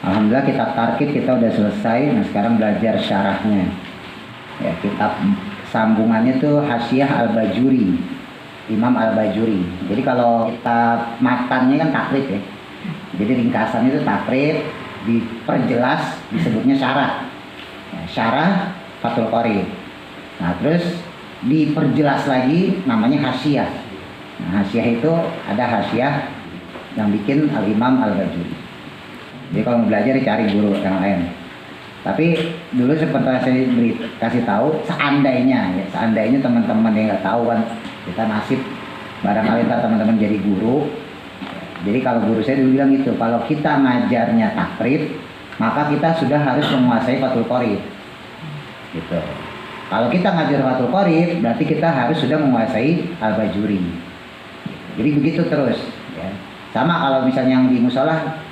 Alhamdulillah kitab tarkib kita udah selesai. Nah sekarang belajar syarahnya. Ya, kitab sambungannya tuh Hasyiah Al-Bajuri, Imam Al-Bajuri. Jadi kalau kitab matannya kan takrib ya. Jadi ringkasan itu takrib, diperjelas disebutnya syarah. Ya, syarah Fathul Qorib. Nah terus diperjelas lagi namanya Hasyiah. Nah Hasyiah itu ada Hasyiah yang bikin Al-Imam Al-Bajuri. Jadi kalau mau belajar cari guru yang lain. Tapi dulu seperti saya kasih tahu, seandainya teman-teman yang nggak tahu kan, kita nasib barangkali ntar teman-teman jadi guru. Jadi kalau guru saya dulu bilang gitu, kalau kita ngajarnya takrib, maka kita sudah harus menguasai Fathul Qorib. Gitu. Kalau kita ngajar Fathul Qorib, berarti kita harus sudah menguasai Al-Bajuri. Jadi begitu terus. Ya. Sama kalau misalnya yang di musola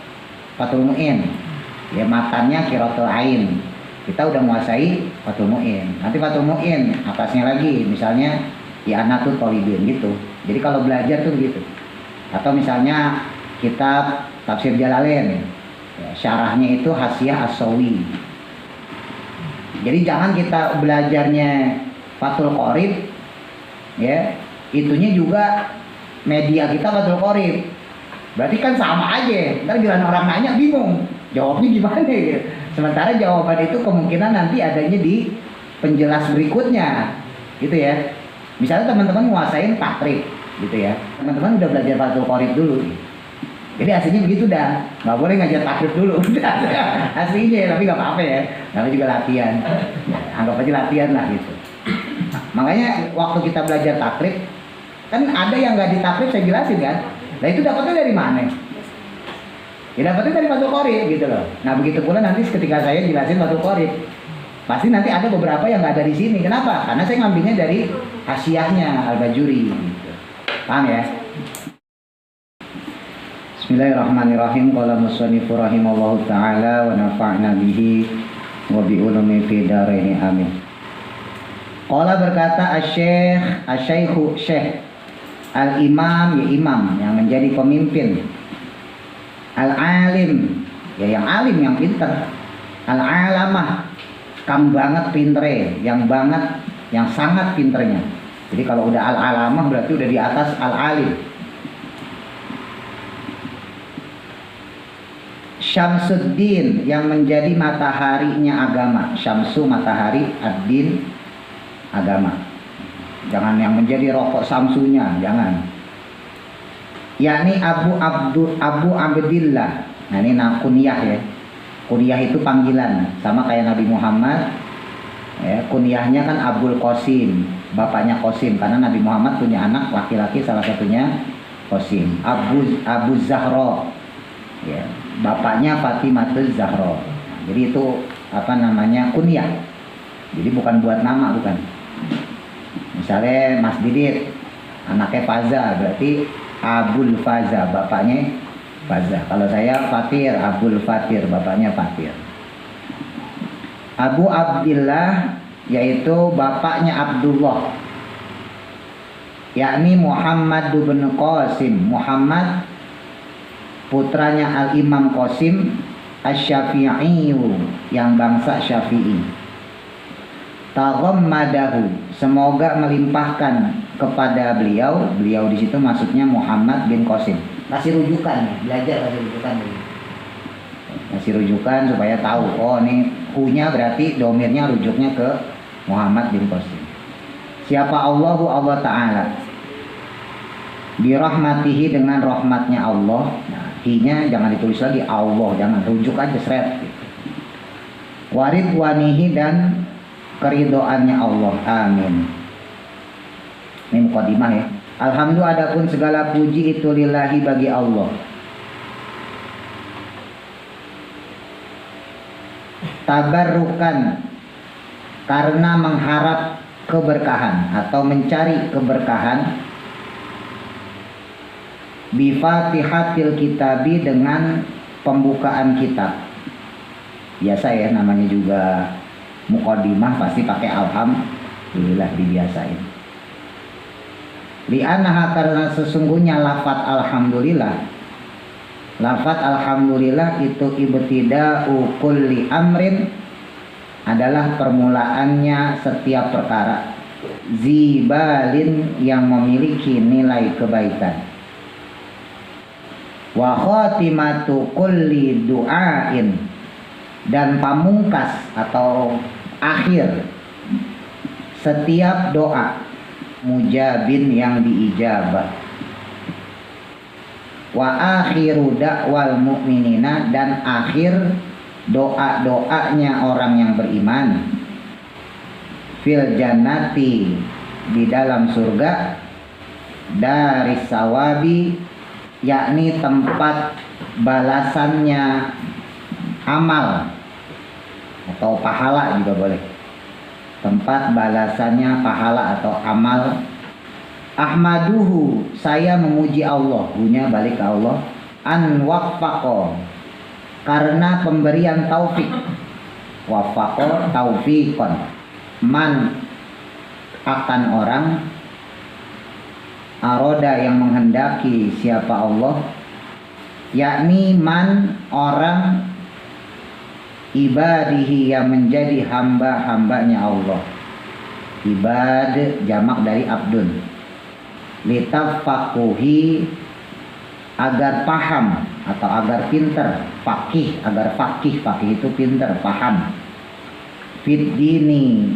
Fathul Mu'in, ya matannya Qiraatul Ain, kita udah menguasai Fathul Mu'in. Nanti Fathul Mu'in atasnya lagi, misalnya I'anatul Thalibin gitu. Jadi kalau belajar tuh begitu. Atau misalnya kitab Tafsir Jalalain, ya, syarahnya itu Hasyiah As-Sawi. Jadi jangan kita belajarnya Fathul Qorib, ya itunya juga media kita Fathul Qorib. Berarti kan sama aja, ntar giliran orang nanya bingung, jawabnya gimana gitu. Sementara jawaban itu kemungkinan nanti adanya di penjelas berikutnya, gitu ya. Misalnya teman-teman nguasain takrib, gitu ya. Teman-teman udah belajar Fathul Qorib dulu. Jadi aslinya begitu dah, nggak boleh ngajar takrib dulu. Aslinya, tapi nggak apa-apa ya. Namanya juga latihan, ya, anggap aja latihan lah gitu. Makanya waktu kita belajar takrib, kan ada yang nggak ditakrib saya jelasin kan. Nah itu dapatnya dari mana? Ya dapatnya dari Fathul Qorib gitu loh. Nah begitu pula nanti ketika saya jelasin Fathul Qorib, pasti nanti ada beberapa yang nggak ada di sini. Kenapa? Karena saya ngambilnya dari Hasyiahnya Al-Bajuri. Gitu. Paham ya? Bismillahirrahmanirrahim. Qala musannifu rahimallahu taala wa nafa'na bihi wa bi ulumi fi dharain amin. Qala berkata Asy-Syaikhu Syekh Al-Imam, ya imam yang menjadi pemimpin, Al-Alim, ya yang alim, yang pinter, Al-Alamah, kam banget pintere, yang sangat pinternya. Jadi kalau udah Al-Alamah berarti udah di atas Al-Alim. Syamsuddin, yang menjadi mataharinya agama. Syamsu matahari, ad-din agama. Jangan yang menjadi rokok Samsunya, jangan. Yakni Abu Abdillah. Nah ini kunyah ya. Kunyah itu panggilan, sama kayak Nabi Muhammad. Ya, kunyahnya kan Abul Qasim, bapaknya Qasim, karena Nabi Muhammad punya anak laki-laki, salah satunya Qasim. Abu Zahra, ya, bapaknya Fatimatul Zahra. Nah, jadi itu apa namanya, kunyah. Jadi bukan buat nama, bukan. Misalnya Mas Didit, anaknya Faza, berarti Abul Faza, bapaknya Faza. Kalau saya Fatir, Abul Fatir, bapaknya Fatir. Abu Abdillah, yaitu bapaknya Abdullah, yakni Muhammad bin Qasim. Muhammad putranya Al-Imam Qasim Asy-Syafi'i, yang bangsa Syafi'i. Taghammadahu, semoga melimpahkan kepada beliau. Beliau di situ maksudnya Muhammad bin Qasim. Kasih rujukan, belajar kasih rujukan dulu. Kasih rujukan supaya tahu, oh ini hu-nya berarti domirnya rujuknya ke Muhammad bin Qasim. Siapa Allahu, Allah Ta'ala. Birahmatihi, dengan rahmatnya Allah. Nah, hi-nya jangan ditulis lagi Allah, jangan, rujuk aja seret gitu. Waridwanihi, dan keridoannya Allah. Amin. Ini mukadimah ya. Alhamdulillah, adapun segala puji itu lillahi, bagi Allah. tabarrukan karena mengharap keberkahan atau mencari keberkahan, bi fatihatil kitabi dengan pembukaan kitab. Biasa ya, namanya juga muqaddimah pasti pakai alhamdulillah, dibiasain. Li'annaha, karena sesungguhnya lafaz alhamdulillah itu ibtida'u kulli amrin, adalah permulaannya setiap perkara, zibalin yang memiliki nilai kebaikan, wa khatimatu kulli du'ain, dan pamungkas atau akhir setiap doa, mujabin yang diijabah, wa akhiru da'wal mu'minina, dan akhir doa-doanya orang yang beriman, fil jannati, di dalam surga, daris sawabi, yakni tempat balasannya amal atau pahala juga boleh, tempat balasannya pahala atau amal. Ahmaduhu, saya memuji Allah, punya balik ke Allah, an waffaqo, karena pemberian taufik, waffaqo taufiqon, man akan orang, aroda yang menghendaki siapa Allah, yakni man orang, ibadihi yang menjadi hamba-hambanya Allah. Ibad jamak dari abdun. Litafakuhi, agar paham atau agar pinter, fakih, agar fakih itu pinter, paham, fid dini,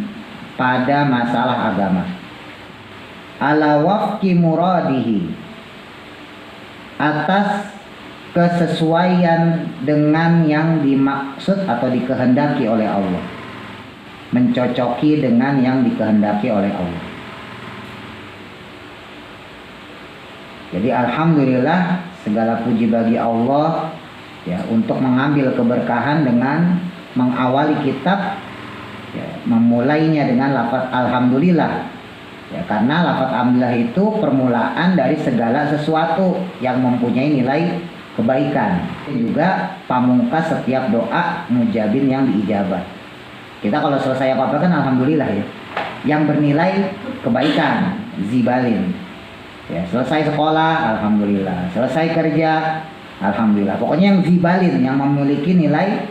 pada masalah agama, ala wafki muradihi, atas kesesuaian dengan yang dimaksud atau dikehendaki oleh Allah, mencocoki dengan yang dikehendaki oleh Allah. Jadi alhamdulillah, segala puji bagi Allah ya, untuk mengambil keberkahan dengan mengawali kitab ya, memulainya dengan lafaz alhamdulillah ya, karena lafaz alhamdulillah itu permulaan dari segala sesuatu yang mempunyai nilai kebaikan, juga pamungkas setiap doa, mujabin yang diijabah. Kita kalau selesai apa-apa kan alhamdulillah ya, yang bernilai kebaikan, zibalin ya, selesai sekolah alhamdulillah, selesai kerja alhamdulillah, pokoknya yang zibalin, yang memiliki nilai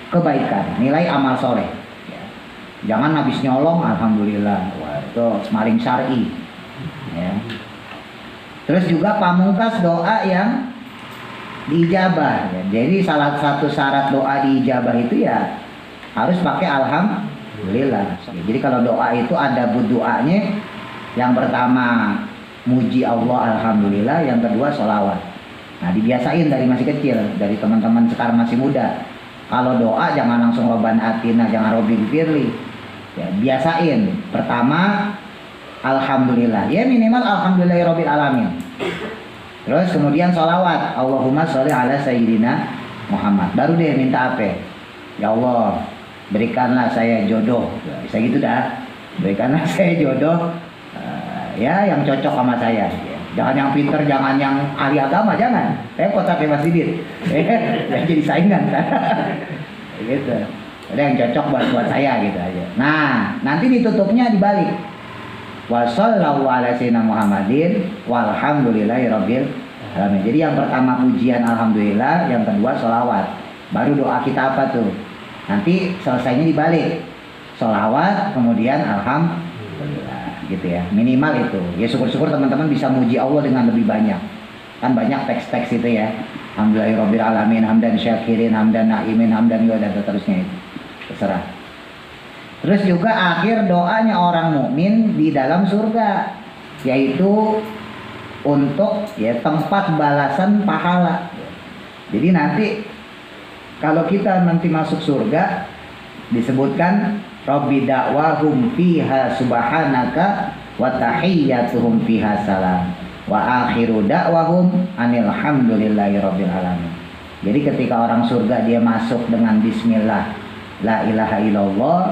kebaikan, nilai amal soleh ya. Jangan habis nyolong alhamdulillah, wah itu semaling syar'i ya. Terus juga pamungkas doa yang diijabah ya. Jadi salah satu syarat doa diijabah itu ya harus pakai alhamdulillah. Jadi kalau doa itu ada doanya, yang pertama muji Allah alhamdulillah, yang kedua sholawat. Nah dibiasain dari masih kecil, dari teman-teman sekarang masih muda, kalau doa jangan langsung Rabbana atina, jangan Robbil firli ya, biasain pertama alhamdulillah ya, minimal alhamdulillahirabbil alamin. Terus kemudian sholawat, Allahumma sholli ala sayyidina Muhammad. Baru deh minta apa? Ya Allah, berikanlah saya jodoh. Bisa gitu dah. Berikanlah saya jodoh ya yang cocok sama saya. Jangan yang pinter, jangan yang ahli agama, jangan. Saya kota Mas Didit. Yang jadi saingan kan. Gitu. Ada yang cocok buat saya gitu aja. Nah, nanti ditutupnya dibalik. Wa sallallahu ala sayyidina Muhammadin walhamdulillahirabbil alamin. Jadi yang pertama pujian alhamdulillah, yang kedua sholawat. Baru doa kita apa tuh? Nanti selesainya dibalik. Sholawat kemudian alhamdulillah gitu ya. Minimal itu. Ya syukur-syukur teman-teman bisa muji Allah dengan lebih banyak. Kan banyak teks-teks itu ya. Alhamdulillahirabbil alamin, hamdan syakirin, hamdan naimin, hamdan dan seterusnya itu. Terserah. Terus juga akhir doanya orang mukmin di dalam surga, yaitu untuk ya tempat balasan pahala. Jadi nanti kalau kita nanti masuk surga disebutkan Rabbi da'wahum fiha subhanaka wa tahiyyatuhum fiha salam wa akhiru da'wahum anil hamdulillahi rabbil alamin. Jadi ketika orang surga dia masuk dengan bismillah, la ilaha illallah.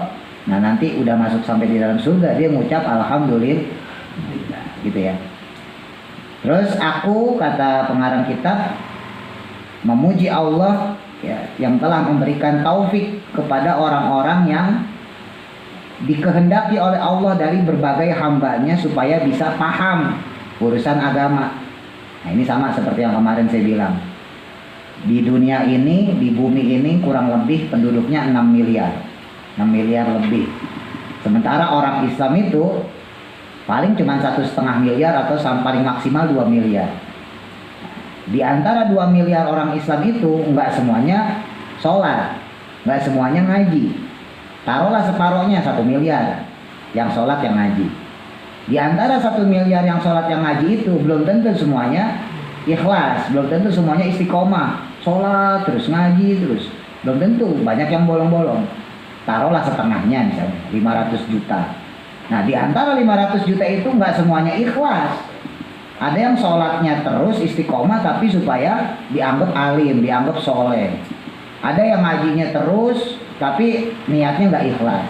Nah nanti udah masuk sampai di dalam surga dia mengucap alhamdulillah, gitu ya. Terus aku, kata pengarang kitab, memuji Allah ya, yang telah memberikan taufik kepada orang-orang yang dikehendaki oleh Allah dari berbagai hambanya supaya bisa paham urusan agama. Nah ini sama seperti yang kemarin saya bilang. Di dunia ini, di bumi ini kurang lebih penduduknya 6 miliar. 6 miliar lebih. Sementara orang Islam itu paling cuma 1,5 miliar atau paling maksimal 2 miliar. Di antara 2 miliar orang Islam itu nggak semuanya sholat, nggak semuanya ngaji. Taruhlah separohnya 1 miliar yang sholat yang ngaji. Di antara 1 miliar yang sholat yang ngaji itu belum tentu semuanya ikhlas, belum tentu semuanya istiqomah, sholat terus ngaji terus, belum tentu, banyak yang bolong-bolong. Taruhlah setengahnya misalnya 500 juta. Nah di antara 500 juta itu nggak semuanya ikhlas. Ada yang sholatnya terus istiqomah tapi supaya dianggap alim, dianggap soleh. Ada yang ngajinya terus tapi niatnya nggak ikhlas.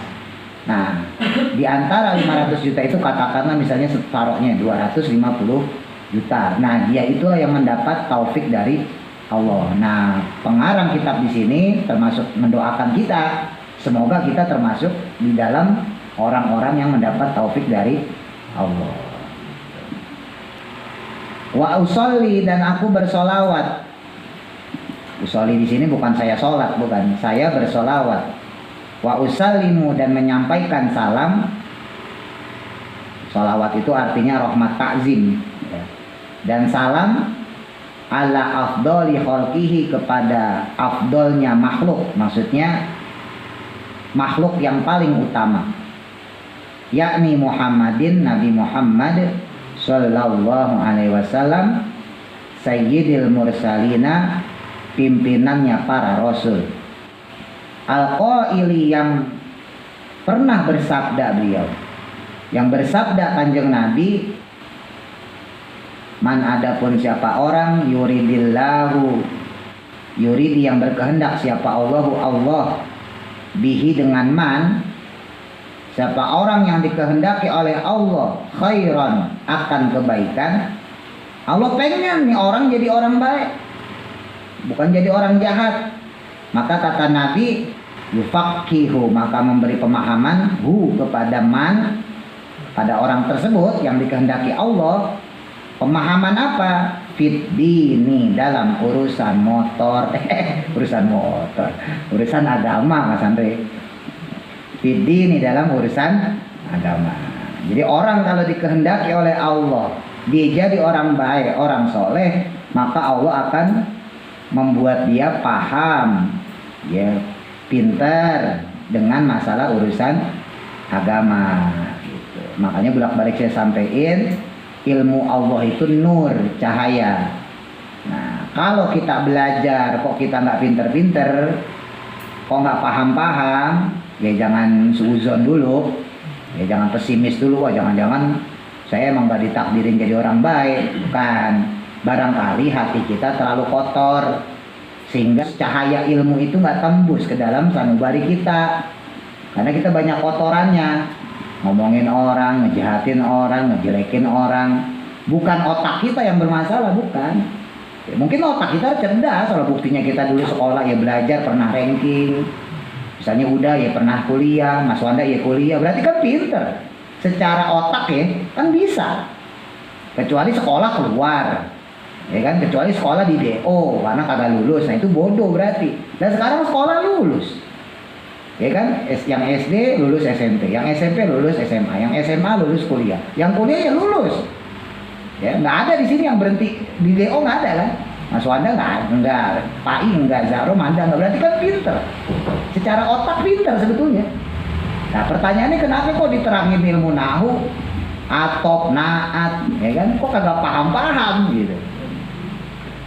Nah di antara 500 juta itu katakanlah misalnya separohnya 250 juta. Nah dia itulah yang mendapat taufik dari Allah. Nah pengarang kitab di sini termasuk mendoakan kita, semoga kita termasuk di dalam orang-orang yang mendapat taufik dari Allah. Wa usolli, dan aku bersolawat. Usolli di sini bukan saya sholat, bukan, saya bersolawat. Wa usallimu, dan menyampaikan salam. Solawat itu artinya rahmat takzim. Dan salam ala afdoli khalqihi, kepada afdolnya makhluk, maksudnya makhluk yang paling utama, yakni Muhammadin, Nabi Muhammad sallallahu alaihi wasallam, sayyidil mursalina, pimpinannya para rasul, al-qaili, yang pernah bersabda beliau, yang bersabda kanjeng Nabi, man, adapun siapa orang, yuridillahu, yuridi yang berkehendak, siapa Allahu, Allah, bihi dengan man, siapa orang yang dikehendaki oleh Allah, khairan, akan kebaikan. Allah pengen nih orang jadi orang baik, bukan jadi orang jahat. Maka kata Nabi, yufaqihu, maka memberi pemahaman, hu, kepada man, pada orang tersebut yang dikehendaki Allah. Pemahaman apa? Fit dini, dalam urusan motor, urusan agama, Mas Andre. Fit dini, dalam urusan agama. Jadi orang kalau dikehendaki oleh Allah, dia jadi orang baik, orang soleh, maka Allah akan membuat dia paham, ya, pintar dengan masalah urusan agama. Gitu. Makanya bolak-balik saya sampaikan, ilmu Allah itu nur, cahaya. Nah, kalau kita belajar kok kita nggak pinter-pinter, kok nggak paham-paham, ya jangan suuzon dulu, ya jangan pesimis dulu. Wah, jangan-jangan saya emang nggak ditakdirin jadi orang baik. Bukan, barangkali hati kita terlalu kotor sehingga cahaya ilmu itu nggak tembus ke dalam sanubari kita, karena kita banyak kotorannya. Ngomongin orang, ngejahatin orang, ngejelekin orang. Bukan otak kita yang bermasalah, bukan. Ya, mungkin otak kita cerdas, kalau buktinya kita dulu sekolah ya belajar, pernah ranking. Misalnya udah ya pernah kuliah, Mas Wanda ya kuliah, berarti kan pinter. Secara otak ya kan bisa. Kecuali sekolah keluar, ya kan, kecuali sekolah di DO karena kagak lulus, nah itu bodoh berarti. Dan sekarang sekolah lulus. Ya kan, yang SD lulus SMP, yang SMP lulus SMA, yang SMA lulus kuliah, yang kuliah ya lulus. Ya, nggak ada di sini yang berhenti di DO, nggak ada kan? Mas Wanda nggak, Pak I nggak, Zaro Manda nggak, berarti kan pinter. Secara otak pinter sebetulnya. Nah pertanyaannya kenapa kok diterangin ilmu nahu, atop, naat, ya kan? Kok kagak paham-paham gitu.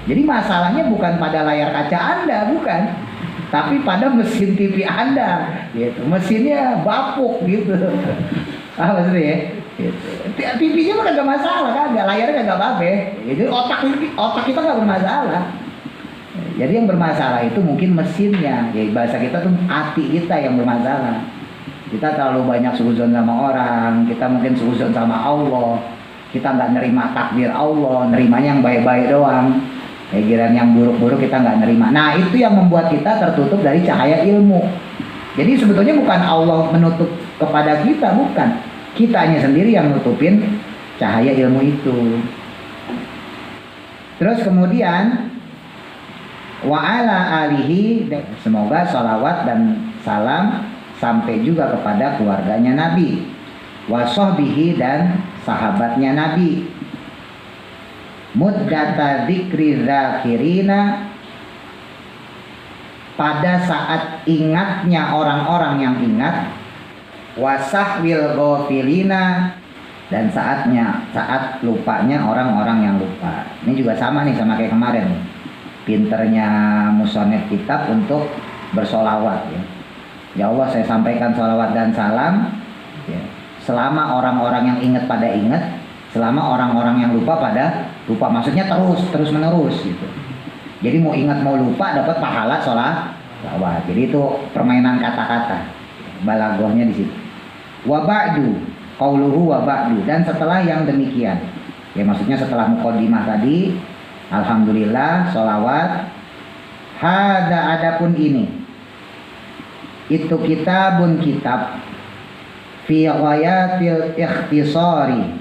Jadi masalahnya bukan pada layar kaca Anda, bukan. Tapi pada mesin TV Anda, gitu. Mesinnya bapuk gitu. Maksudnya ya? Gitu. TV-nya mah kagak masalah, kagak, layarnya kagak apa-apa. Jadi otak kita nggak bermasalah. Jadi yang bermasalah itu mungkin mesinnya, ya bahasa kita tuh hati kita yang bermasalah. Kita terlalu banyak suuzon sama orang, kita mungkin suuzon sama Allah, kita nggak nerima takdir Allah, nerimanya yang baik-baik doang. Giliran yang buruk-buruk kita nggak nerima. Nah itu yang membuat kita tertutup dari cahaya ilmu. Jadi sebetulnya bukan Allah menutup kepada kita, bukan. Kitanya sendiri yang nutupin cahaya ilmu itu. Terus kemudian wa ala alihi, semoga salawat dan salam sampai juga kepada keluarganya Nabi, wa sahbihi dan sahabatnya Nabi, muddata dzikri dzakirina, pada saat ingatnya orang-orang yang ingat, wasahwil ghafilina, dan saat lupanya orang-orang yang lupa. Ini juga sama nih sama kayak kemarin. Pinternya musonef kitab untuk bersolawat ya. Ya Allah, saya sampaikan sholawat dan salam ya, selama orang-orang yang ingat pada ingat, selama orang-orang yang lupa pada lupa. Maksudnya terus menerus gitu. Jadi mau ingat mau lupa dapat pahala sholawat. Jadi itu permainan kata-kata, balagohnya di situ. Wa ba'du, qauluhu wa ba'du, dan setelah yang demikian. Ya maksudnya setelah muqaddimah tadi, alhamdulillah, sholawat. Hada, adapun ini, itu kitabun kitab fi ghayatil ikhtisari,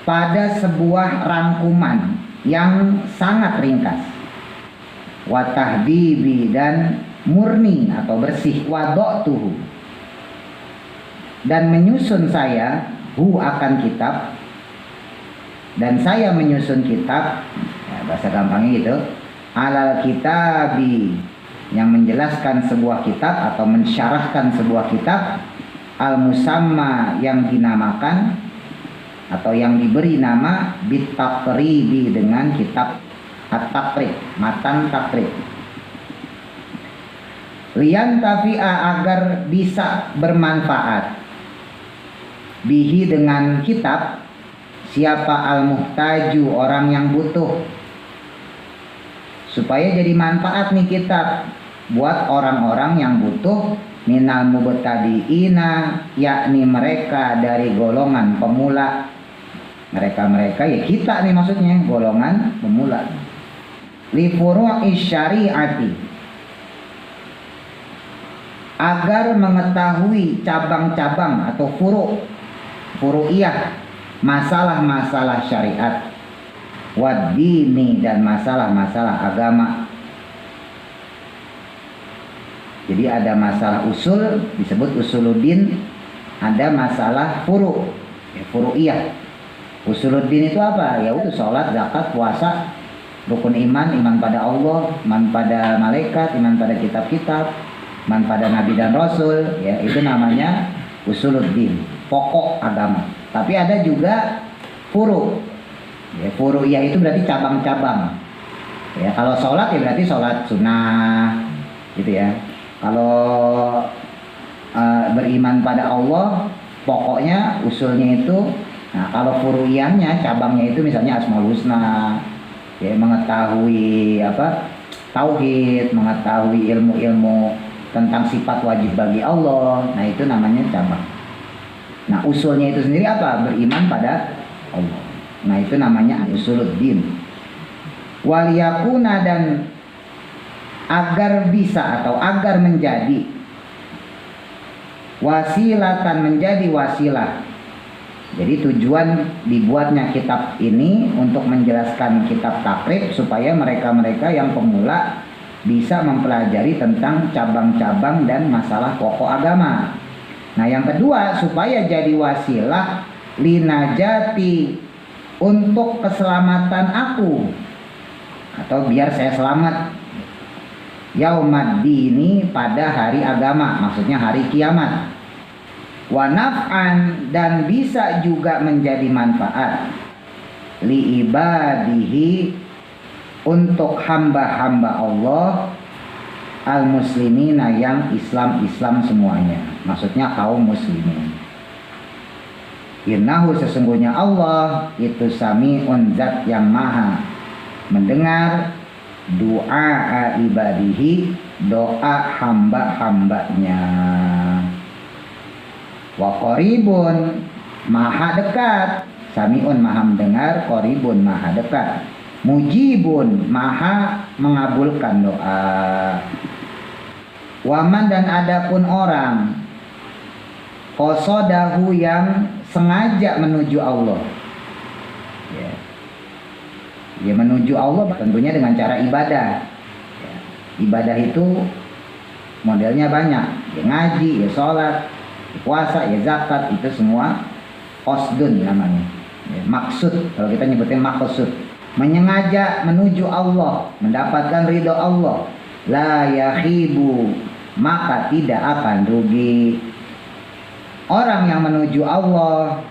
pada sebuah rangkuman yang sangat ringkas, wa tahdibi, dan murni atau bersih, wado'tuhu, dan menyusun saya akan kitab, dan saya menyusun kitab ya, bahasa gampangnya gitu, alal kitabi, yang menjelaskan sebuah kitab atau mensyarahkan sebuah kitab, al musamma, yang dinamakan atau yang diberi nama bitaqribi, dengan kitab at-taqrib, matan taqrib, lian tafi'a, agar bisa bermanfaat, bihi, dengan kitab, siapa al-muhtaju, orang yang butuh, supaya jadi manfaat nih kitab buat orang-orang yang butuh, minal mubtadiina, yakni mereka dari golongan pemula. Mereka ya kita nih maksudnya, golongan pemula. Li furu'i syariati, agar mengetahui cabang-cabang atau furu'iyah, masalah-masalah syariat, wadini, dan masalah-masalah agama. Jadi ada masalah usul disebut usuluddin, ada masalah furu'iyah. Usuluddin itu apa? Ya itu sholat, zakat, puasa, rukun iman, iman pada Allah, iman pada malaikat, iman pada kitab-kitab, iman pada nabi dan rasul, ya itu namanya usuluddin, pokok agama. Tapi ada juga ya, furu'iyah itu berarti cabang-cabang. Ya kalau sholat ya berarti sholat sunnah gitu ya. Kalau beriman pada Allah, pokoknya usulnya itu. Nah kalau furu'iyahnya, cabangnya itu misalnya asmaul husna, ya mengetahui tauhid, mengetahui ilmu-ilmu tentang sifat wajib bagi Allah. Nah itu namanya cabang. Nah usulnya itu sendiri apa? Beriman pada Allah. Nah itu namanya usuluddin. Waliyakuna, dan agar bisa atau agar menjadi, wasilatan, menjadi wasilah. Jadi tujuan dibuatnya kitab ini untuk menjelaskan kitab takrib, supaya mereka-mereka yang pemula bisa mempelajari tentang cabang-cabang dan masalah pokok agama. Nah yang kedua, supaya jadi wasilah linajati, untuk keselamatan aku, atau biar saya selamat, yaumaddini, pada hari agama, maksudnya hari kiamat, wa naf'an, dan bisa juga menjadi manfaat, li ibadihi, untuk hamba-hamba Allah, al muslimina, yang Islam semuanya, maksudnya kaum muslimin. Innahu, sesungguhnya Allah itu sami'un, zat yang maha mendengar, Doa ibadihi, doa hamba-hambanya. Wa qaribun, maha dekat. Samiun, maha mendengar. Qaribun, maha dekat. Mujibun, maha mengabulkan doa. Waman, dan adapun orang qasadahu, yang sengaja menuju Allah. Ya, menuju Allah tentunya dengan cara ibadah. Ya, ibadah itu modelnya banyak. Ya, ngaji, ya sholat, ya puasa, ya zakat, itu semua qasdun namanya. Ya, maksud, kalau kita nyebutnya maksud. Menyengaja menuju Allah, mendapatkan ridho Allah. La yakhibu, maka tidak akan rugi. Orang yang menuju Allah,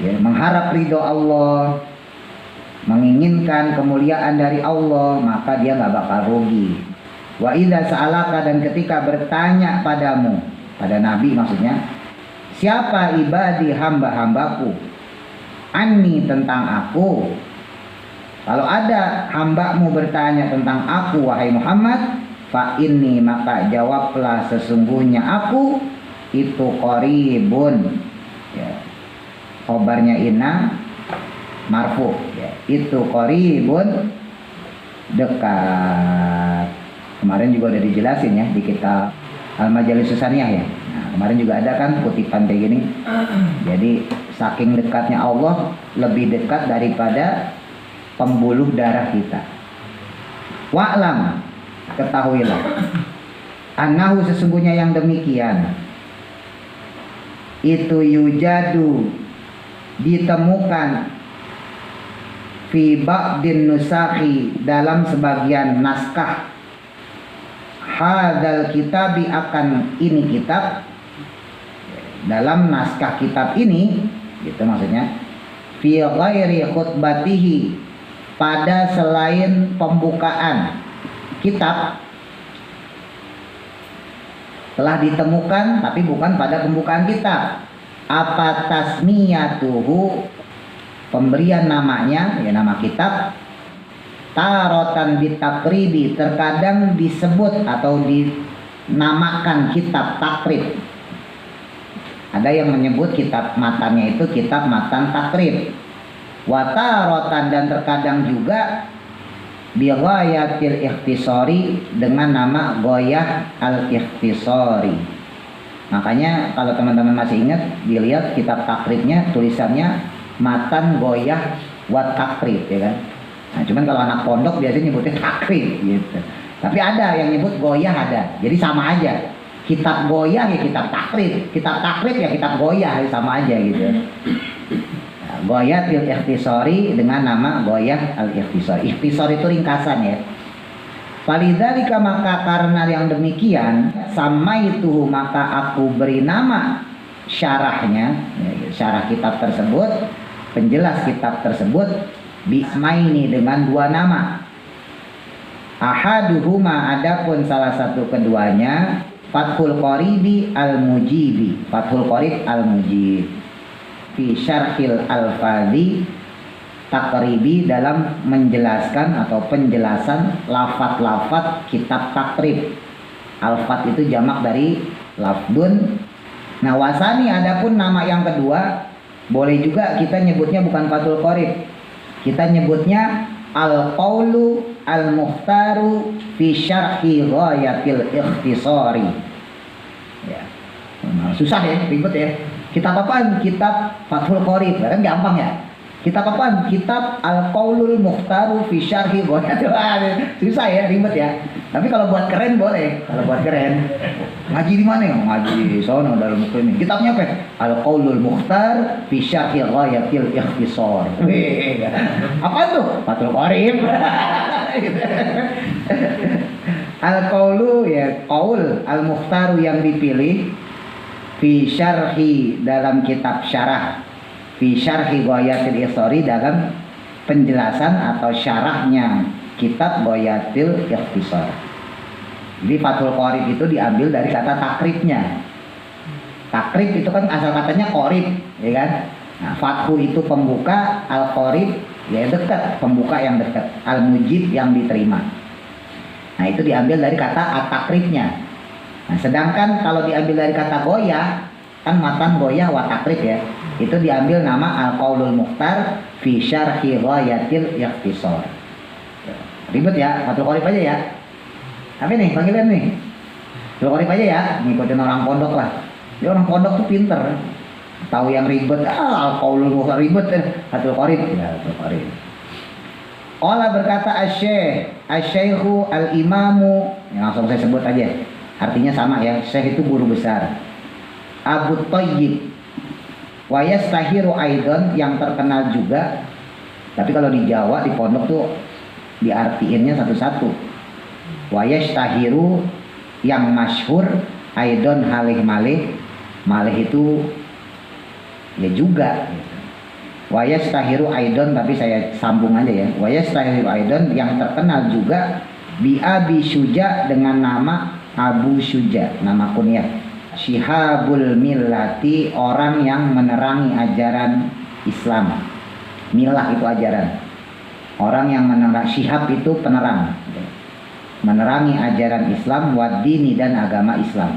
ya, mengharap ridho Allah, menginginkan kemuliaan dari Allah, maka dia nggak bakal rugi. Wa idza sa'alaka, dan ketika bertanya padamu, pada Nabi maksudnya, siapa ibadi, hamba-hambaku, anni, tentang aku. Kalau ada hambamu bertanya tentang aku, wahai Muhammad, fa inni, maka jawablah, sesungguhnya aku itu qaribun. Ya. Khobarnya inna marfu, ya. Itu qaribun, dekat. Kemarin juga udah dijelasin ya di kitab Al-Majalis Susaniyah ya. Nah, kemarin juga ada kan kutipan kayak gini. Jadi saking dekatnya Allah, lebih dekat daripada pembuluh darah kita. Wa'lam, ketahuilah, annahu, sesungguhnya yang demikian itu yujadu, ditemukan, fi ba'din nusakhi, dalam sebagian naskah, hadzal kitabi, akan ini kitab, dalam naskah kitab ini, gitu maksudnya, fi ghairi khutbatihi, pada selain pembukaan kitab, telah ditemukan tapi bukan pada pembukaan kitab. Apa tasmiyatuhu, pemberian namanya, ya nama kitab, tarotan bitakribi, terkadang disebut atau dinamakan kitab takrib. Ada yang menyebut kitab matannya itu kitab matan takrib. Watarotan, dan terkadang juga bighayatil ikhtisari, dengan nama goyah al-ikhtisari. Makanya kalau teman-teman masih ingat, dilihat kitab takribnya tulisannya matan goyah wat takrib, ya kan. Nah, cuman kalau anak pondok biasanya nyebutnya takrib gitu. Tapi ada yang nyebut goyah, ada. Jadi sama aja. Kitab goyah ya kitab takrib, kitab takrib ya kitab goyah, sama aja gitu. Goyah al-ikhtisari, dengan nama goyah al-ikhtisari. Ikhtisari itu ringkasan ya. Falidzalika, maka karena yang demikian, samaituhu, maka aku beri nama syarahnya, syarah kitab tersebut, penjelas kitab tersebut, bismaini, dengan dua nama. Ahaduhuma, adapun salah satu keduanya, Fathul Qaribi al-Mujibi, Fathul Qarib al-Mujib, fi syarhil al-fadhi takribi, dalam menjelaskan atau penjelasan lafat-lafat kitab takrib. Al-fat itu jamak dari lafdun. Nah, wasani, adapun nama yang kedua, boleh juga kita nyebutnya bukan Fathul Qarib, kita nyebutnya al-qaulu al-mukhtaru fi syarhi ghayatil ikhtisari. Ya. Nah, susah ya, ribet ya. Kitab apaan? Kitab Fathul Qarib, kan gampang ya. Kitab apaan? Kitab Al-Qaulul Mukhtaru fi Syarhi Ghayatil. Susah ya, ribet ya. Tapi kalau buat keren boleh. Kalau buat keren, ngaji di mana ya? Ngaji di sono dalam buku ini. Kitabnya apa? Al-Qaulul Mukhtar fi Syarhi Ghayatil Ikhtisar. Apa tuh? Fathul Qarib. Al-Qaulu, ya qaul, al-mukhtaru, yang dipilih, fi syarhi, dalam kitab syarah, fi syarhi Ghayatil Ikhtisari, dalam penjelasan atau syarahnya kitab Ghayatil Ikhtisar. Jadi Fathul Qarib itu diambil dari kata takribnya. Takrib itu kan asal katanya qarib, ya kan? Nah, Fathu itu pembuka, al-Qarib ya dekat, pembuka yang dekat, al-Mujib yang diterima. Nah itu diambil dari kata at-takribnya. Nah sedangkan kalau diambil dari kata goyah, kan matan goyah wa takrib ya, itu diambil nama al-qaulul mukhtar fi syarhi ghayatil ikhtisar. Ribet ya, Fathul Qorib aja ya. Apa nih panggilan nih? Fathul Qorib aja ya, ngikutin orang pondok lah. Dia orang pondok tuh pinter, tahu yang ribet, al-qaulul mukhtar ribet, Fathul Qorib ya, Fathul Qorib. Allah berkata asy-syaikhu al-imamu, ya, langsung saya sebut aja, artinya sama ya, syekh itu guru besar. Abu Thayyib wa yastahiru aidan, yang terkenal juga, tapi kalau di Jawa di pondok tuh diartiinnya satu-satu. Wa yastahiru, yang masyhur, aidan halih malih, malih itu ya juga gitu. Wa yastahiru aidan, tapi saya sambung aja ya. Wa yastahiru aidan, yang terkenal juga, bi Abi Syuja, dengan nama Abu Syuja, nama kunyah. Syihabul millati, orang yang menerangi ajaran Islam. Milah itu ajaran. Orang yang menerang, syihab itu penerang, menerangi ajaran Islam, wadini, dan agama Islam.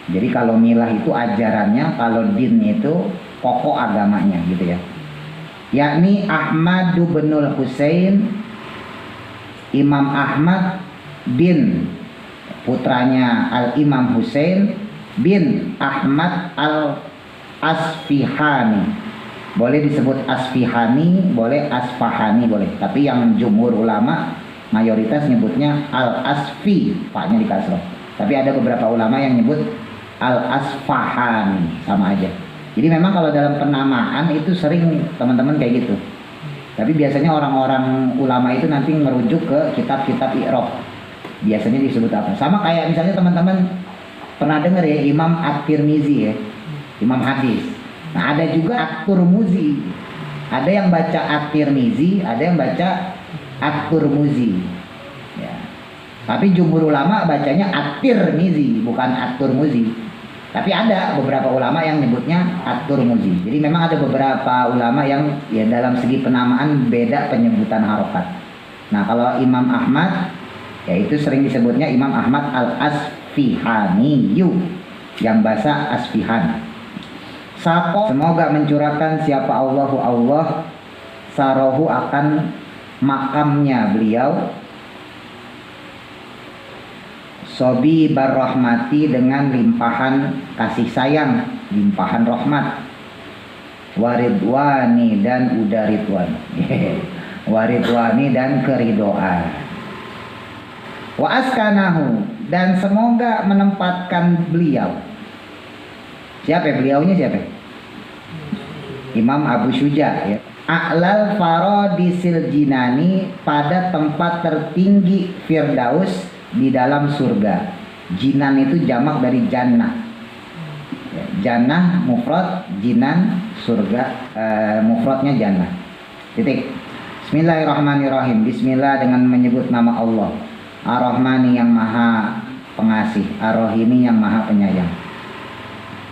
Jadi kalau milah itu ajarannya, kalau din itu pokok agamanya gitu ya. Yakni Ahmad bin Husain, Imam Ahmad bin, putranya Al-Imam Husain bin Ahmad Al-Asfihani. Boleh disebut Asfihani, boleh Asfahani, boleh. Tapi yang jumhur ulama mayoritas nyebutnya Al-Asfi, paknya di kasroh. Tapi ada beberapa ulama yang nyebut Al-Asfahani, sama aja. Jadi memang kalau dalam penamaan itu sering teman-teman kayak gitu. Tapi biasanya orang-orang ulama itu nanti merujuk ke kitab-kitab i'rab. Biasanya disebut apa? Sama kayak misalnya teman-teman pernah dengar ya Imam At-Tirmizi ya, Imam hadis. Nah ada juga At-Turmuzi. Ada yang baca At-Tirmizi, ada yang baca At-Turmuzi. Ya. Tapi jumhur ulama bacanya At-Tirmizi, bukan At-Turmuzi. Tapi ada beberapa ulama yang nyebutnya At-Turmuzi. Jadi memang ada beberapa ulama yang ya dalam segi penamaan beda penyebutan harokat. Nah kalau Imam Ahmad, ya itu sering disebutnya Imam Ahmad Al-Asfihaniyu, yang bahasa Asfihan. Sako, semoga mencurahkan siapa Allahu Allah, sarohu, akan makamnya beliau, sobi barrahmati, dengan limpahan kasih sayang, limpahan rahmat, waridwani, dan udaridwan, waridwani, dan keridoan, wa askanahu, dan semoga menempatkan beliau. Siapa beliaunya siapa? Imam Abu Syuja ya. A'lal faradisil jinani, pada tempat tertinggi Firdaus di dalam surga. Jinan itu jamak dari jannah. Ya, jannah mufrad, jinan surga, mufradnya jannah. Titik. Bismillahirrahmanirrahim. Bismillah dengan menyebut nama Allah. Ar-Rahmani, yang maha pengasih, Ar-Rahimi, yang maha penyayang.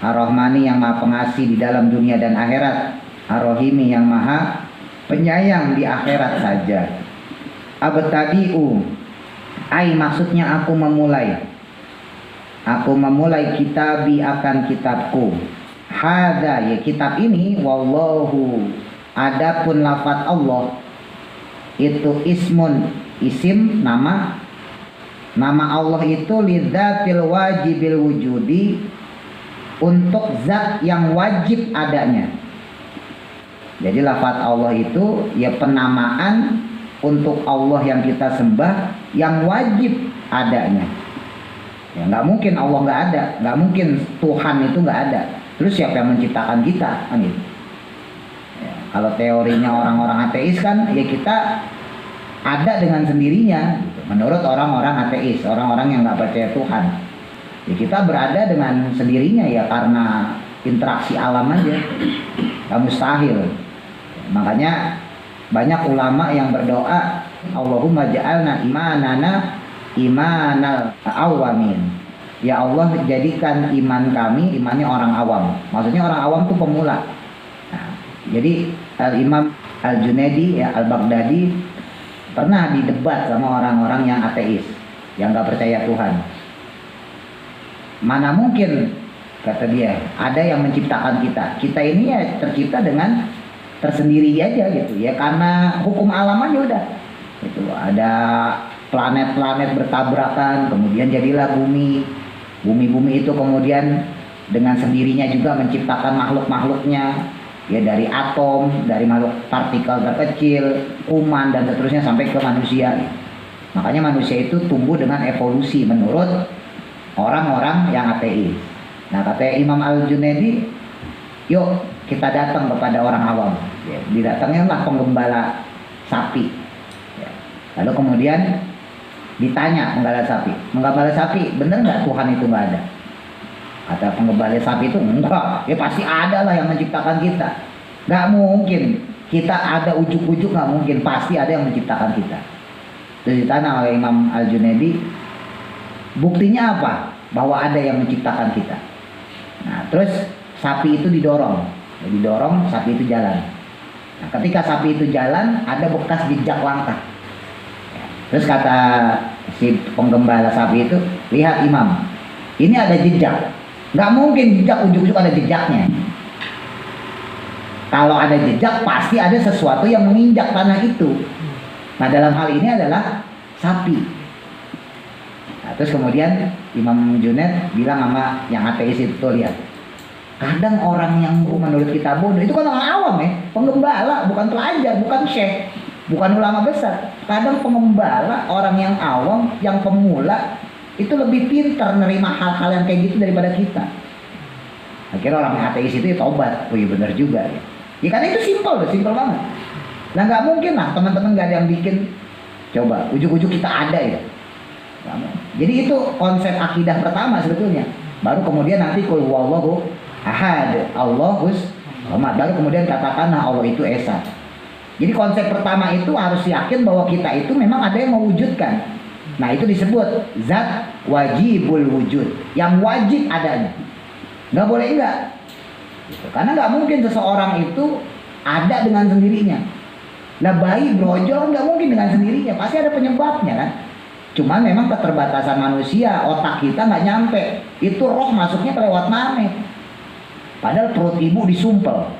Ar-Rahmani, yang maha pengasih di dalam dunia dan akhirat. Ar-Rahimi, yang maha penyayang di akhirat saja. Abtadi'u, ai maksudnya aku memulai. Aku memulai kitabi, akan kitabku. Hada, ya kitab ini, wallahu, adapun lafaz Allah itu ismun, isim, nama. Nama Allah itu lidzatil wajibil wujudi, untuk zat yang wajib adanya. Jadi lafaz Allah itu ya penamaan untuk Allah yang kita sembah, yang wajib adanya. Ya nggak mungkin Allah nggak ada, nggak mungkin Tuhan itu nggak ada. Terus siapa yang menciptakan kita? Kan gitu. Ya, kalau teorinya orang-orang ateis kan ya kita ada dengan sendirinya. Gitu. Menurut orang-orang ateis, orang-orang yang nggak percaya Tuhan. Ya kita berada dengan sendirinya ya karena interaksi alam aja. Gak mustahil. Makanya banyak ulama yang berdoa, Allahumma ja'alna imanana imanal awamin. Ya Allah, jadikan iman kami imannya orang awam. Maksudnya orang awam itu pemula. Nah, jadi Imam Al-Junaidi ya, Al-Baghdadi pernah didebat sama orang-orang yang ateis, yang nggak percaya Tuhan. Mana mungkin, kata dia, ada yang menciptakan kita. Kita ini ya tercipta dengan tersendiri aja gitu ya, karena hukum alam aja udah. Itu ada planet-planet bertabrakan, kemudian jadilah bumi. Bumi-bumi itu kemudian dengan sendirinya juga menciptakan makhluk-makhluknya, ya dari atom, dari makhluk partikel terkecil, kuman dan seterusnya sampai ke manusia. Makanya manusia itu tumbuh dengan evolusi menurut orang-orang yang ateis. Nah, kata Imam Al-Junaidi, yuk kita datang kepada orang awam. Ya, didatanginlah penggembala sapi. Ya. Lalu kemudian ditanya penggembala sapi, bener nggak Tuhan itu nggak ada? Kata penggembala sapi itu, enggak, ya pasti ada lah yang menciptakan kita. Nggak mungkin kita ada ujuk-ujuk, nggak mungkin, pasti ada yang menciptakan kita. Terus ditanya oleh Imam Al-Junaidi, buktinya apa bahwa ada yang menciptakan kita? Nah, terus sapi itu didorong, sapi itu jalan. Nah, ketika sapi itu jalan, ada bekas jejak langkah. Terus kata si penggembala sapi itu, lihat Imam, ini ada jejak. Nggak mungkin jejak ujuk-ujuk ada jejaknya. Kalau ada jejak, pasti ada sesuatu yang menginjak tanah itu. Nah, dalam hal ini adalah sapi. Nah, terus kemudian Imam Junaid bilang sama yang ateis itu, tuh lihat, kadang orang yang menurut kita bodoh itu kan orang awam ya, penggembala, bukan pelajar, bukan syekh, bukan ulama besar. Kadang penggembala, orang yang awam, yang pemula itu lebih pintar nerima hal-hal yang kayak gitu daripada kita. Akhirnya orang ateis itu ya tobat, oh iya benar juga ya. Ya karena itu simpel banget. Nah nggak mungkin lah teman-teman nggak ada yang bikin. Coba ujuk-ujuk kita ada ya. Jadi itu konsep akidah pertama sebetulnya. Baru kemudian nanti qul huwallahu ahad, Allahus samad. Baru kemudian katakan Allah itu esa. Jadi konsep pertama itu harus yakin bahwa kita itu memang ada yang mewujudkan. Nah itu disebut zat wajibul wujud, yang wajib adanya. Nggak boleh enggak. Gitu. Karena nggak mungkin seseorang itu ada dengan sendirinya. Nah bayi brojol nggak mungkin dengan sendirinya, pasti ada penyebabnya kan. Cuman memang keterbatasan manusia, otak kita nggak nyampe. Itu roh masuknya lewat mana? Padahal perut ibu disumpel,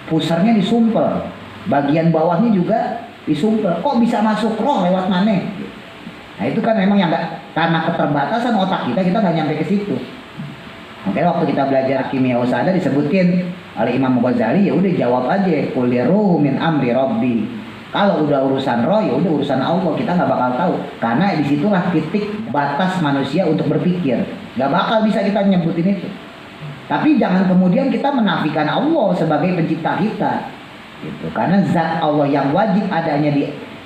pusarnya disumpel, bagian bawahnya juga disumpel. Kok bisa masuk roh lewat mana? Nah itu kan memang yang nggak, karena keterbatasan otak kita nggak nyampe ke situ. Makanya waktu kita belajar kimia usada disebutin oleh Imam Ghazali, ya udah jawab aja, qul ruhu min amri rabbi. Kalau udah urusan roh, ya udah urusan Allah, kita nggak bakal tahu. Karena disitulah titik batas manusia untuk berpikir. Nggak bakal bisa kita nyebutin itu. Tapi jangan kemudian kita menafikan Allah sebagai pencipta kita. Gitu. Karena zat Allah yang wajib adanya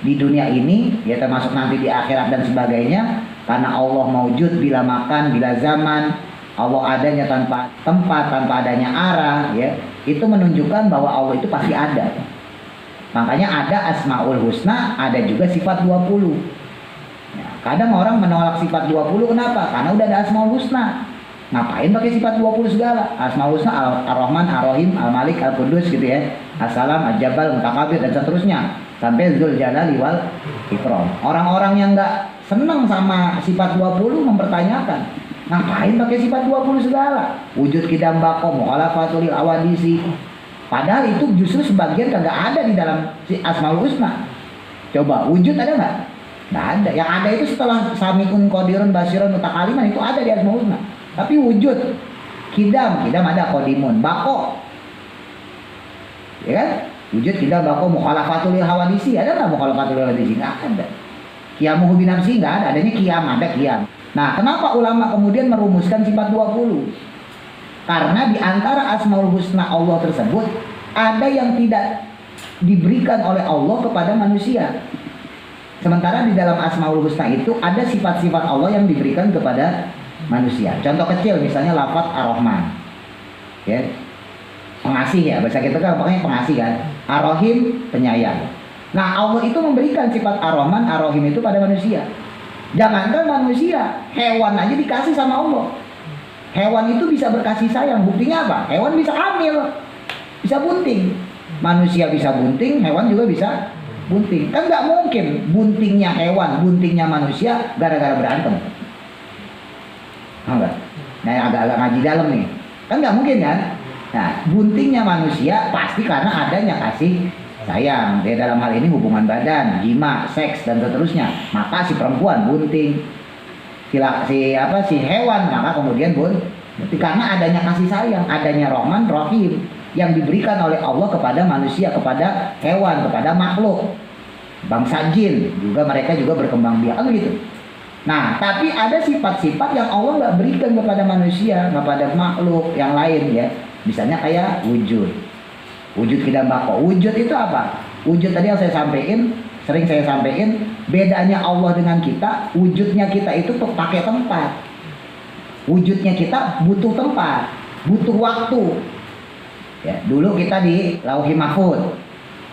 di dunia ini, ya termasuk nanti di akhirat dan sebagainya. Karena Allah maujud bila makan, bila zaman. Allah adanya tanpa tempat, tanpa adanya arah, ya itu menunjukkan bahwa Allah itu pasti ada. Makanya ada Asmaul Husna, ada juga sifat 20. Ya, kadang orang menolak sifat 20, kenapa? Karena udah ada Asmaul Husna. Ngapain pakai sifat 20 segala? Asmaul Husna Ar-Rahman, Ar-Rahim, Al-Malik, Al-Qudus gitu ya. As-Salam, Al-Jabal, Mutakabir dan seterusnya. Sampai Dzul Jalali wal Ikram. Orang-orang yang nggak senang sama sifat 20 mempertanyakan, ngapain pakai sifat 20 segala? Wujud kidam bako, mukhalafatul awadisi. Padahal itu justru sebagian kagak ada di dalam Asmaul Husna. Coba wujud ada nggak? Nggak ada. Yang ada itu setelah Samiun, Qadirun, Basirun, Mutakaliman itu ada di Asmaul Husna. Tapi wujud kidam ada, Qadimun, bako, ya kan? Wujud kidam bako, mukhalafatul hawadisi. Ada nggak mukhalafatul hawadisi? Nggak ada. Qiyamuhu binafsi nggak ada. Adanya qiyam, ada qiyam. Nah, kenapa ulama kemudian merumuskan sifat 20? Karena di antara Asmaul Husna Allah tersebut ada yang tidak diberikan oleh Allah kepada manusia. Sementara di dalam Asmaul Husna itu ada sifat-sifat Allah yang diberikan kepada manusia. Contoh kecil misalnya lafaz Ar-Rahman. Ya. Pengasih ya, bahasa kita kan pokoknya pengasih kan. Ar-Rahim, penyayang. Nah, Allah itu memberikan sifat Ar-Rahman, Ar-Rahim itu pada manusia. Jangankan manusia, hewan aja dikasih sama Allah. Hewan itu bisa berkasih sayang. Buktinya apa? Hewan bisa hamil, bisa bunting. Manusia bisa bunting, hewan juga bisa bunting. Kan nggak mungkin buntingnya hewan, buntingnya manusia gara-gara berantem. Enggak. Nah, agak-agak ngaji dalam nih. Kan nggak mungkin kan? Nah, buntingnya manusia pasti karena adanya kasih sayang. Dia dalam hal ini hubungan badan, jima, seks dan seterusnya. Maka si perempuan bunting. Si hewan maka kemudian karena adanya kasih sayang, adanya Rahman Rahim yang diberikan oleh Allah kepada manusia, kepada hewan, kepada makhluk. Bangsa jin juga, mereka juga berkembang biak gitu. Nah, tapi ada sifat-sifat yang Allah nggak berikan kepada manusia, kepada makhluk yang lain ya. Misalnya kayak wujud. Wujud kita bako. Wujud itu apa? Wujud tadi yang sering saya sampaikan, bedanya Allah dengan kita, wujudnya kita itu pakai tempat. Wujudnya kita butuh tempat, butuh waktu. Ya, dulu kita di Lauhil Mahfuz.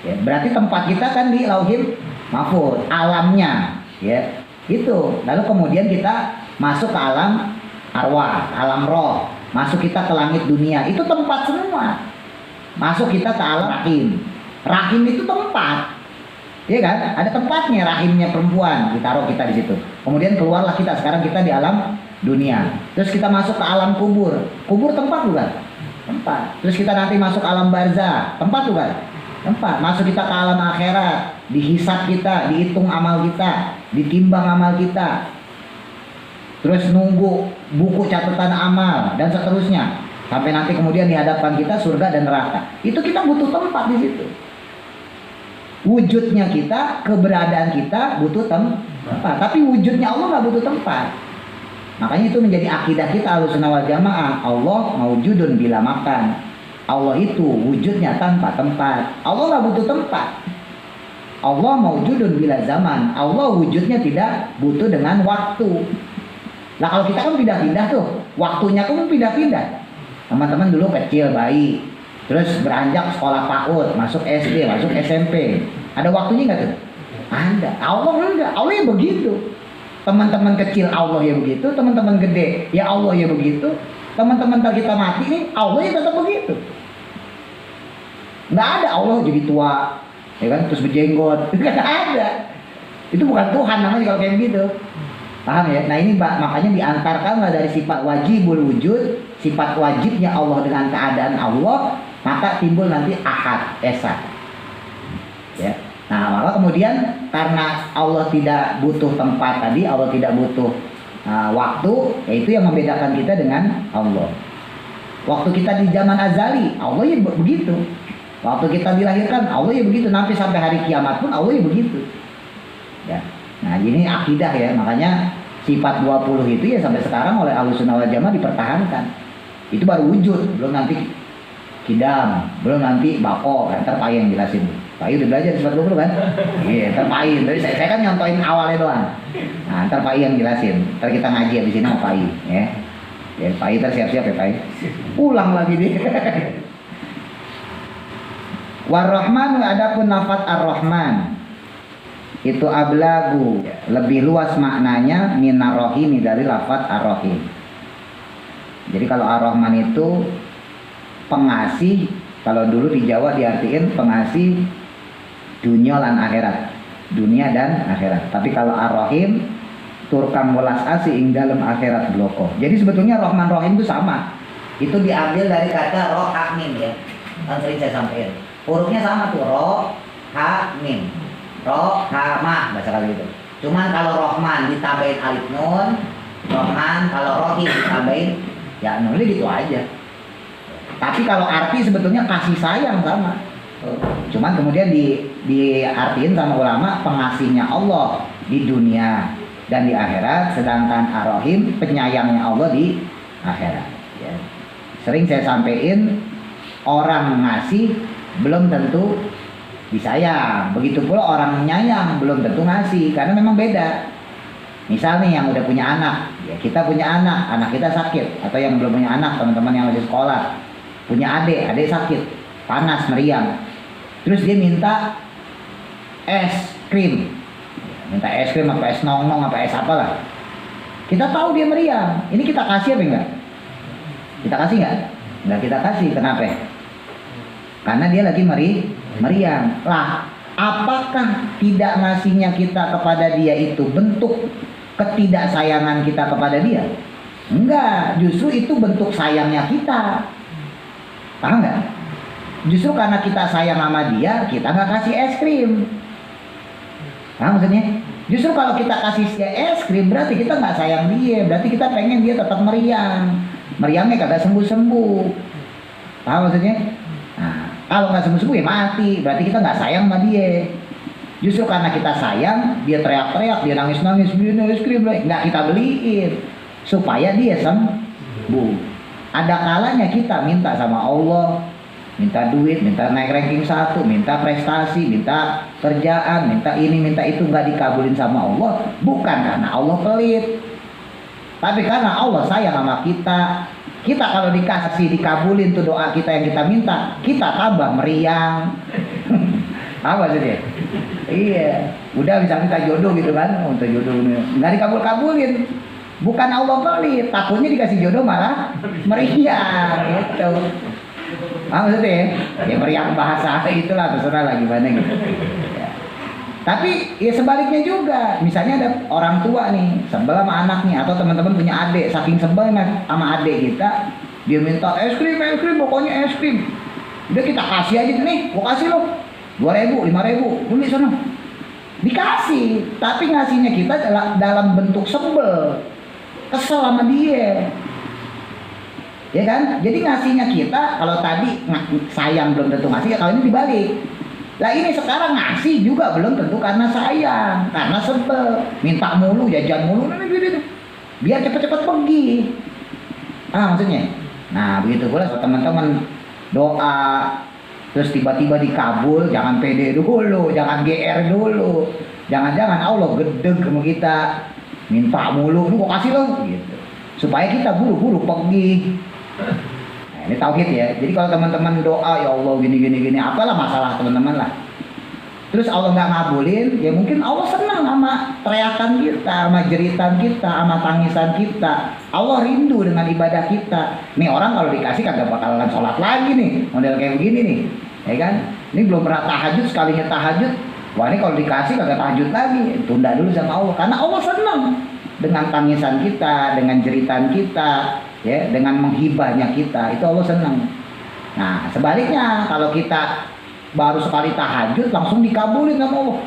Ya, berarti tempat kita kan di Lauhil Mahfuz, alamnya, ya. Itu. Lalu kemudian kita masuk ke alam arwah, alam roh, masuk kita ke langit dunia. Itu tempat semua. Masuk kita ke alam rahim. Rahim itu tempat. Iya kan? Ada tempatnya, rahimnya perempuan, ditaruh kita di situ. Kemudian keluarlah kita, sekarang kita di alam dunia. Terus kita masuk ke alam kubur. Kubur tempat bukan? Tempat. Terus kita nanti masuk alam barzah, tempat bukan? Tempat. Masuk kita ke alam akhirat, dihisab kita, dihitung amal kita, ditimbang amal kita. Terus nunggu buku catatan amal dan seterusnya. Sampai nanti kemudian di hadapan kita surga dan neraka. Itu kita butuh tempat di situ. Wujudnya kita, keberadaan kita butuh tempat. Tapi wujudnya Allah nggak butuh tempat. Makanya itu menjadi akidah kita Ahlussunnah wal Jamaah. Allah maujudun bila makan. Allah itu wujudnya tanpa tempat. Allah nggak butuh tempat. Allah maujudun bila zaman. Allah wujudnya tidak butuh dengan waktu. Nah kalau kita kan pindah-pindah tuh, waktunya kan pindah-pindah. Teman-teman dulu kecil, bayi, terus beranjak sekolah PAUD, masuk SD, masuk SMP. Ada waktunya nggak tuh? Ada. Allah enggak. Allah yang begitu. Teman-teman kecil Allah yang begitu, teman-teman gede ya Allah yang begitu. Teman-teman kita mati nih Allah yang tetap begitu. Nggak ada Allah jadi tua, ya kan? Terus berjenggot, nggak ada. Itu bukan Tuhan namanya kalau kayak begitu. Paham ya? Nah ini makanya diantarkanlah dari sifat wajibul wujud, sifat wajibnya Allah dengan keadaan Allah, maka timbul nanti ahad, esa. Ya. Nah maka kemudian karena Allah tidak butuh tempat tadi, Allah tidak butuh waktu, yaitu yang membedakan kita dengan Allah. Waktu kita di zaman azali, Allah ya begitu. Waktu kita dilahirkan, Allah ya begitu. Sampai hari kiamat pun Allah ya begitu. Ya. Nah ini akidah ya, makanya sifat 20 itu ya sampai sekarang oleh Ahlussunnah wal Jamaah dipertahankan. Itu baru wujud, belum nanti kidam, belum nanti bako. Ntar Pak yang jelasin. Pak udah belajar sifat 20 kan? Iya, ntar Pak Tapi saya kan nyontoin awalnya doang. Nah, ntar Pak yang jelasin. Ntar kita ngaji abis ini sama Pak ya. Ya, Pak ntar siap-siap ya Pak. Ulang lagi nih. War-Rahman, adapun lafaz Ar-Rahman itu ablagu, lebih luas maknanya minar rohimi, dari lafaz ar-rohim. Jadi kalau ar-Rahman itu pengasih, kalau dulu di Jawa diartikan pengasih dunia dan akhirat, dunia dan akhirat. Tapi kalau ar-Rahim turkam welas asih ing dalam akhirat bloko. Jadi sebetulnya Rahman Rahim itu sama. Itu diambil dari kata roh ha mim ya. Kan sering saya sampaikan. Hurufnya sama tuh, roh ha mim. Roh ha ma, baca kali gitu. Cuman kalau Rahman ditambahin alif nun, Rahman, kalau Rohim ditambahin ya nun, gitu aja. Tapi kalau arti sebetulnya kasih sayang sama. Cuman kemudian diartiin sama ulama pengasihnya Allah di dunia dan di akhirat, sedangkan Ar-Rahim penyayangnya Allah di akhirat. Ya. Sering saya sampaikan, orang ngasih belum tentu disayang, begitu pula orang menyayang belum tentu ngasih, karena memang beda. Misal nih yang udah punya anak, ya kita punya anak kita sakit, atau yang belum punya anak, teman-teman yang masih sekolah punya adik sakit, panas meriang, terus dia minta es krim, apa es nong-nong, apa es apalah. Kita tahu dia meriang, ini kita kasih apa enggak? Kita kasih enggak? Enggak kita kasih, kenapa? Karena dia lagi meriang. Lah, apakah tidak ngasihnya kita kepada dia itu bentuk ketidaksayangan kita kepada dia? Enggak, justru itu bentuk sayangnya kita. Paham nggak? Justru karena kita sayang sama dia, kita nggak kasih es krim. Paham maksudnya? Justru kalau kita kasih dia es krim, berarti kita nggak sayang dia. Berarti kita pengen dia tetap meriang. Meriangnya kagak sembuh-sembuh. Paham maksudnya? Nah, kalau nggak sembuh-sembuh ya mati. Berarti kita nggak sayang sama dia. Justru karena kita sayang, dia teriak-teriak, dia nangis-nangis, beliin es krim, nggak kita beliin supaya dia sembuh. Ada kalanya kita minta sama Allah, minta duit, minta naik ranking 1, minta prestasi, minta kerjaan, minta ini, minta itu, nggak dikabulin sama Allah, bukan karena Allah pelit, tapi karena Allah sayang sama kita. Kita kalau dikasih, dikabulin tuh doa kita yang kita minta, kita tambah meriang. Apa sih dia? Iya, udah bisa minta jodoh gitu kan, untuk jodoh nggak dikabul-kabulin. Bukan Allah pelit, takutnya dikasih jodoh malah meriang gitu. Maksudnya ya meriang bahasa itulah, terserah lah gimana gitu. Ya. Tapi ya sebaliknya juga, misalnya ada orang tua nih sebel sama anaknya, atau teman-teman punya adik, saking sebelnya sama adik kita, dia minta es krim, pokoknya es krim. Udah kita kasih aja nih, gua kasih lo 2.000, 5.000, beli sana. Dikasih, tapi ngasihnya kita dalam bentuk sebel, kesel sama dia. Ya kan? Jadi ngasihnya kita, kalau tadi sayang belum tentu ngasih, ya kalau ini dibalik. Lah ini sekarang ngasih juga belum tentu karena sayang, karena sebel, minta mulu, jajan mulu, biar cepet-cepet pergi. Maksudnya. Nah begitu pula teman-teman doa, terus tiba-tiba dikabul, jangan pede dulu, jangan GR dulu, jangan-jangan Allah gedeg sama kita, minta mulu, lu kok kasih lo, gitu, supaya kita buru-buru pergi. Nah, ini tauhid ya. Jadi kalau teman-teman doa ya Allah gini, apalah masalah teman-teman lah, terus Allah nggak ngabulin, ya mungkin Allah senang sama teriakan kita, sama jeritan kita, sama tangisan kita. Allah rindu dengan ibadah kita. Nih orang kalau dikasih kagak bakalan sholat lagi nih, model kayak begini nih, ya kan? Ini belum pernah tahajud, sekalinya tahajud, wah ini kalau dikasih kagak tahajud lagi, tunda dulu sama Allah, karena Allah senang dengan tangisan kita, dengan jeritan kita, ya, dengan menghibahnya kita, itu Allah senang. Nah sebaliknya kalau kita baru sekali tahajud langsung dikabulin sama Allah,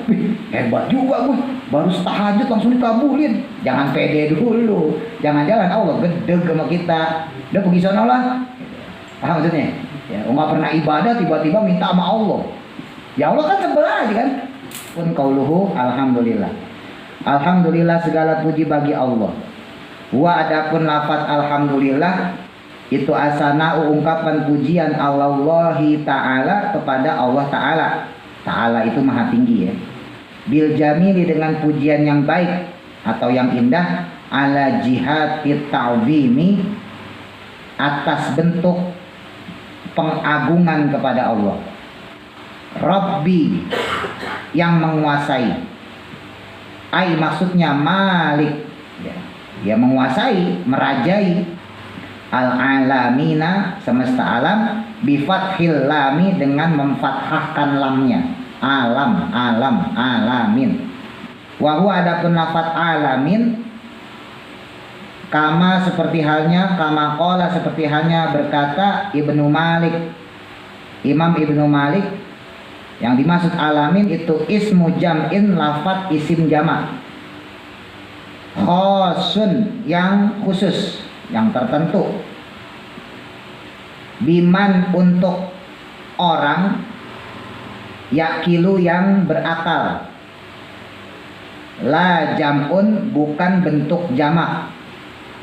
hebat juga gue, baru tahajud langsung dikabulin. Jangan pede dulu, jangan-jangan Allah gedeg sama kita, udah pergi sana lah. Paham maksudnya? Ya, nggak pernah ibadah tiba-tiba minta sama Allah, ya Allah kan sebel aja kan. Pun qauluhu alhamdulillah. Alhamdulillah segala puji bagi Allah. Wa adapun lafaz alhamdulillah itu asana ungkapan pujian Allahi ta'ala kepada Allah ta'ala. Ta'ala itu maha tinggi ya. Bil jamili dengan pujian yang baik atau yang indah, ala jihati ta'zimi atas bentuk pengagungan kepada Allah. Rabbi yang menguasai. Ai maksudnya Malik ya. Dia menguasai, merajai al-alamina semesta alam, bifathil lami dengan memfathahkan lamnya, alam, alamin. Wa huwa adapun lafaz alamin kama seperti halnya, kama qala seperti halnya berkata Ibnu Malik, Imam Ibnu Malik, yang dimaksud alamin itu ismu jam'in, lafaz isim jamak, khosun yang khusus, yang tertentu, biman untuk orang, yakilu yang berakal, la jam'un bukan bentuk jamak,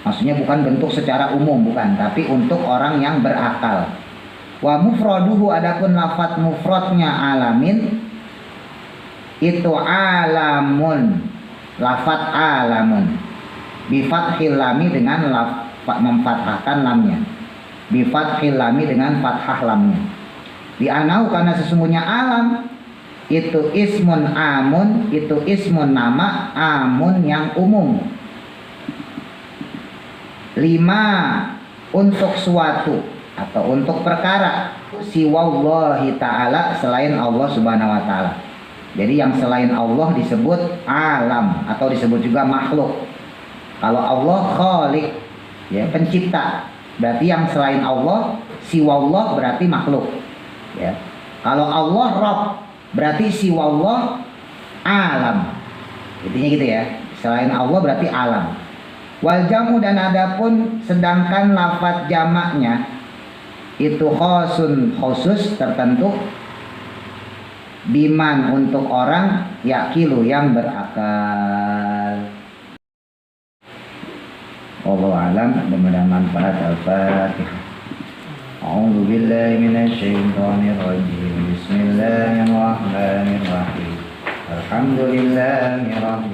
maksudnya bukan bentuk secara umum, bukan, tapi untuk orang yang berakal. Wa mufraduhu adapun lafaz mufradnya alamin itu alamun, lafaz alamun, bifathil lami dengan memfathahkan lamnya, bifathil lami dengan fathah lamnya. Di anau karena sesungguhnya alam itu ismun amun, itu ismun nama amun yang umum. 5 untuk suatu atau untuk perkara, siwallahi ta'ala, selain Allah subhanahu wa ta'ala. Jadi yang selain Allah disebut alam atau disebut juga makhluk. Kalau Allah khaliq, ya pencipta, berarti yang selain Allah siwallah berarti makhluk, ya. Kalau Allah Rabb, berarti siwallah alam. Intinya gitu ya. Selain Allah berarti alam. Wal jamu, dan adapun sedangkan lafaz jamaknya itu khosun, khusus tertentu, biman untuk orang, yakilu yang berakal. Wallahu alam, mudah-mudahan manfaat. Al-Fatihah. A'udzu billahi minasyaitonir rajim. Bismillahirrahmanirrahim. Alhamdulillahi rabbil